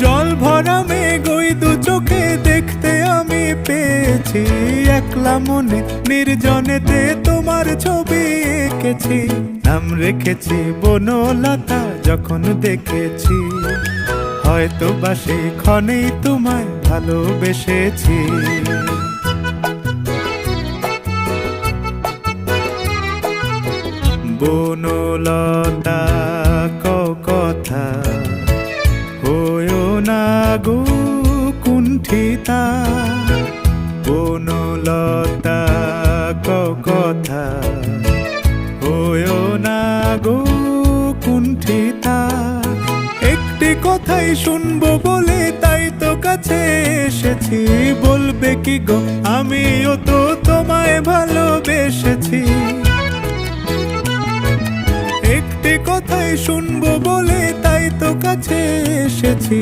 জল ভরা মেঘ ওই দু চোখে দেখতে আমি পেয়েছি, একলা মনে নির্জনেতে তোমার ছবি এঁকেছি। নাম রেখেছি বনলতা যখন দেখেছি, হয়তো বা সেই ক্ষণেই তোমায় ভালোবেসেছি। বনলতা কথা হয়ো না গো কুণ্ঠিতা, বনলতা কথা হয়ো না গো কুণ্ঠিতা। একটি কথাই শুনবো বলে তাই তো কাছে এসেছি, বলবে কি গো আমিও তো তোমায় ভালোবেসেছি। একটি কথাই শুনবো বলে তাই তো কাছে এসেছি,